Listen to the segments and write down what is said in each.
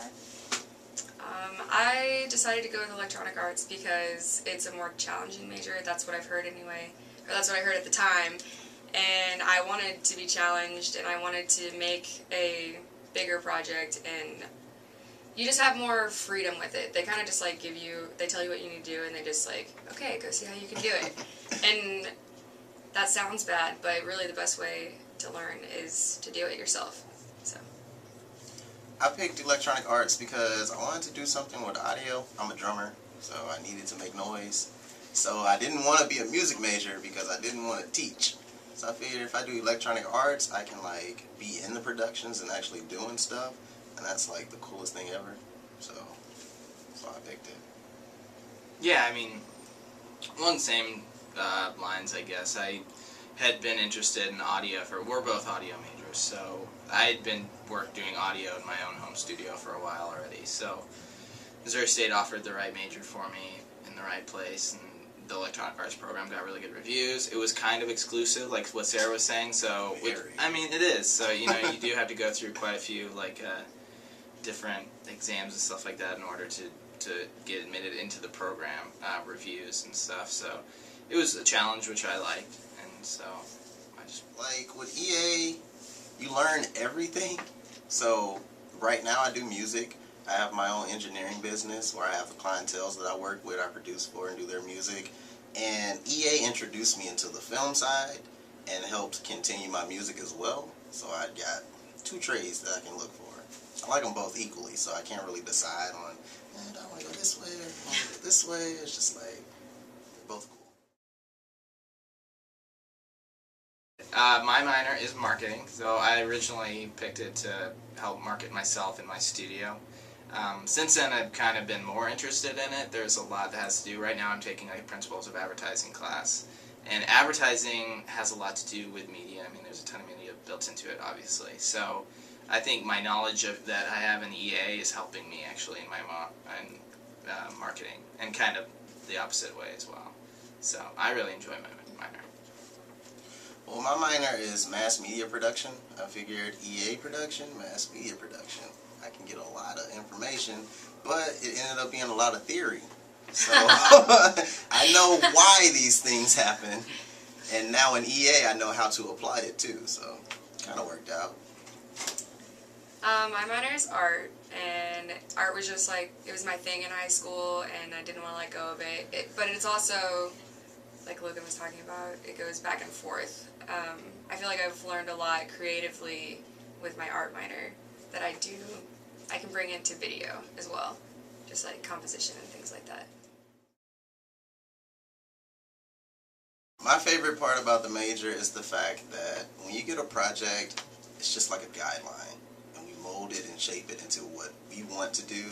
that? I decided to go with electronic arts because it's a more challenging major. That's what I've heard anyway, or that's what I heard at the time. And I wanted to be challenged, and I wanted to make a bigger project, and you just have more freedom with it. They kind of just like they tell you what you need to do, and they just like, okay, go see how you can do it. And that sounds bad, but really the best way to learn is to do it yourself. So. I picked electronic arts because I wanted to do something with audio. I'm a drummer, so I needed to make noise. So I didn't want to be a music major because I didn't want to teach. So I figured if I do electronic arts, I can like be in the productions and actually doing stuff, and that's like the coolest thing ever. So I picked it. Yeah, I mean, along the same lines, I guess. I had been interested in audio we're both audio majors, so I had been doing audio in my own home studio for a while already. So Missouri State offered the right major for me in the right place, and the electronic arts program got really good reviews. It was kind of exclusive, like what Sarah was saying. So, I mean, it is. So you do have to go through quite a few different exams and stuff like that in order to get admitted into the program, reviews and stuff. So it was a challenge which I liked, and so I just like with EA, you learn everything. So right now I do music. I have my own engineering business where I have the clientele that I work with, I produce for and do their music. And EA introduced me into the film side and helped continue my music as well. So I got two trades that I can look for. I like them both equally, so I can't really decide on, do I want to go this way or do I want to go this way. It's just like, they're both cool. My minor is marketing, so I originally picked it to help market myself in my studio. Since then, I've kind of been more interested in it. There's a lot that has to do. Right now, I'm taking a Principles of Advertising class, and advertising has a lot to do with media. I mean, there's a ton of media built into it, obviously. So I think my knowledge that I have in EA is helping me actually in my marketing, and kind of the opposite way as well. So I really enjoy my minor. Well, my minor is mass media production. I figured EA production, mass media production. I can get a lot of information, but it ended up being a lot of theory. So I know why these things happen, and now in EA I know how to apply it too, so it kind of worked out. My minor is art, and art was just like, it was my thing in high school, and I didn't want to let go of it. But it's also, like Logan was talking about, it goes back and forth. I feel like I've learned a lot creatively with my art minor that I can bring into video as well, just like composition and things like that. My favorite part about the major is the fact that when you get a project, it's just like a guideline, and we mold it and shape it into what we want to do,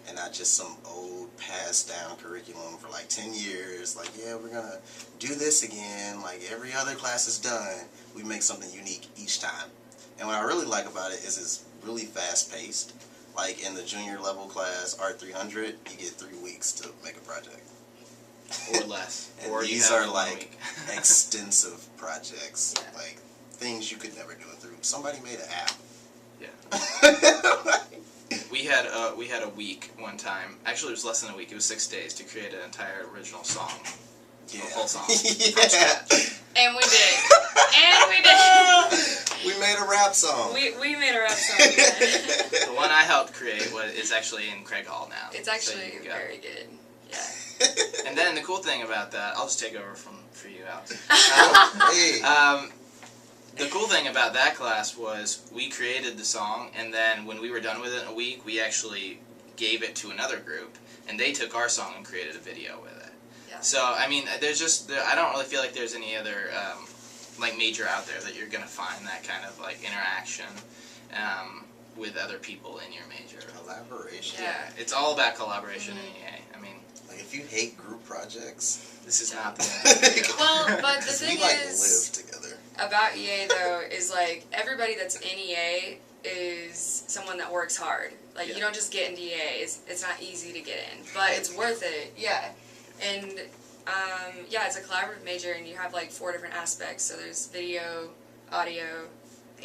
and not just some old passed down curriculum for like 10 years, like, yeah, we're gonna do this again, like every other class is done. We make something unique each time. And what I really like about it is it's really fast paced. Like in the junior level class, Art 300, you get 3 weeks to make a project. Or less. And or these are like extensive projects, yeah. like things you could never do it through. Somebody made an app. Yeah. We had a week one time. Actually, it was less than a week. It was 6 days to create an entire original song. Yeah. A whole song. Yeah. And we did. And we did. We made a rap song. We made a rap song. Yeah. The one I helped create is actually in Craig Hall now. It's actually very good. Yeah. And then the cool thing about that, I'll just take over for you, Alex. Hey. The cool thing about that class was we created the song, and then when we were done with it in a week, we actually gave it to another group, and they took our song and created a video with it. Yeah. So, I mean, I don't really feel like there's any other, like, major out there that you're going to find that kind of, like, interaction with other people in your major. Collaboration. Yeah, it's all about collaboration in EA. I mean, like, if you hate group projects, this is not the way. Well, but the thing we like is, live together. about EA though, is like everybody that's in EA is someone that works hard. Like you don't just get into EA. It's not easy to get in, but it's worth it. Yeah, and yeah, it's a collaborative major, and you have like 4 different aspects. So there's video, audio,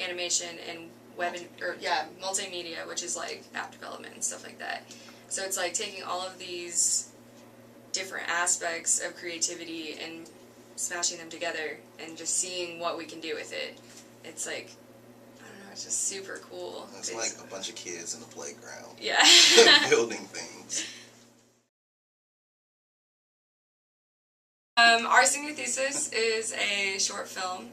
animation, and multimedia, which is like app development and stuff like that. So it's like taking all of these different aspects of creativity and smashing them together and just seeing what we can do with it. It's like, I don't know, it's just super cool. It's like a bunch of kids in the playground. Yeah. Building things. Our senior thesis is a short film,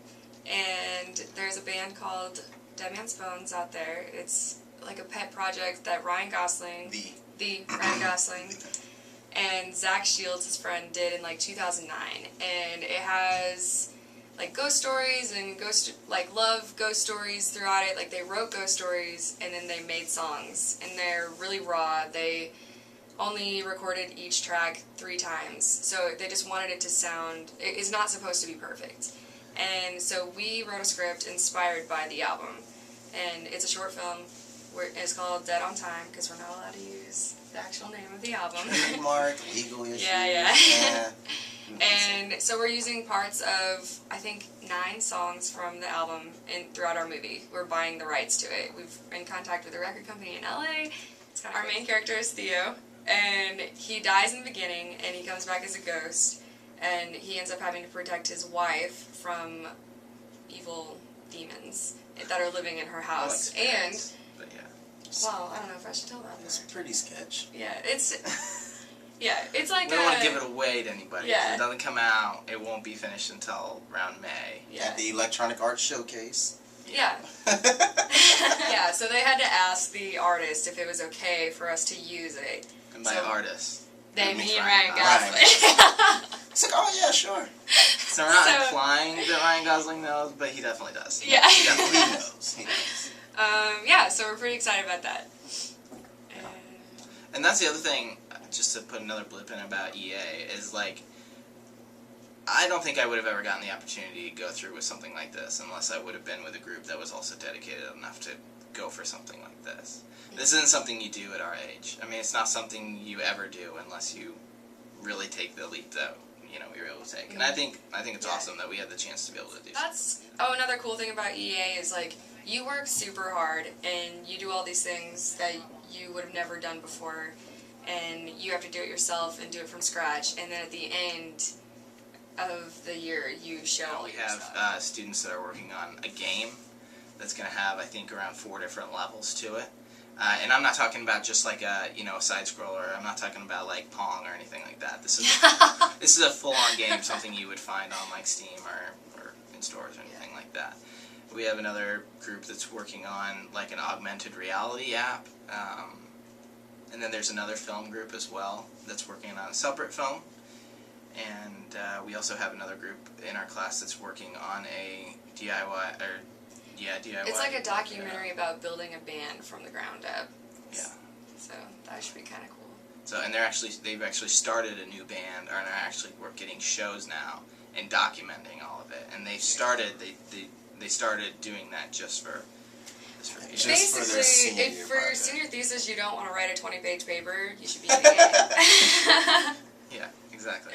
and there's a band called Dead Man's Bones out there. It's like a pet project that Ryan Gosling, Ryan Gosling, and Zach Shields, his friend, did in like 2009, and it has like ghost stories and love ghost stories throughout it. Like they wrote ghost stories and then they made songs, and they're really raw. They only recorded each track 3 times, so they just wanted it to sound, it's not supposed to be perfect. And so we wrote a script inspired by the album, and it's a short film. It's called Dead on Time, because we're not allowed to use the actual name of the album. Trademark, legal issues. Yeah. And so we're using parts of, I think, 9 songs from the album throughout our movie. We're buying the rights to it. We've been in contact with a record company in LA. Our main character is Theo, and he dies in the beginning, and he comes back as a ghost, and he ends up having to protect his wife from evil demons that are living in her house. And, well, I don't know if I should tell that. It's pretty sketch. Yeah, it's like we don't want to give it away to anybody. Yeah. If it doesn't come out, it won't be finished until around May. Yeah. At the Electronic Arts Showcase. Yeah. Yeah, so they had to ask the artist if it was okay for us to use it. And by artist, They means mean Ryan Ryan Gosling. It's like, oh yeah, sure. So we're not implying that Ryan Gosling knows, but he definitely does. Yeah. He definitely knows. He knows. Yeah, so we're pretty excited about that. And that's the other thing, just to put another blip in about EA, is like, I don't think I would have ever gotten the opportunity to go through with something like this unless I would have been with a group that was also dedicated enough to go for something like this. This isn't something you do at our age. I mean, it's not something you ever do unless you really take the leap that, you know, we were able to take. And I think it's awesome that we had the chance to be able to do that. Another cool thing about EA is, like, you work super hard and you do all these things that you would have never done before, and you have to do it yourself and do it from scratch, and then at the end of the year you show all we your have stuff. students that are working on a game that's going to have, I think, around 4 different levels to it. And I'm not talking about just like a side scroller. I'm not talking about like Pong or anything like that. This is a full-on game, something you would find on like Steam or in stores or anything like that. We have another group that's working on like an augmented reality app, and then there's another film group as well that's working on a separate film. And we also have another group in our class that's working on a DIY. It's like a documentary about building a band from the ground up. Yeah. So that should be kind of cool. So, and they've actually started a new band, and we're getting shows now and documenting all of it. And they started doing that just for Basically, if for your senior thesis you don't want to write a 20-page paper, you should be doing it. Yeah, exactly.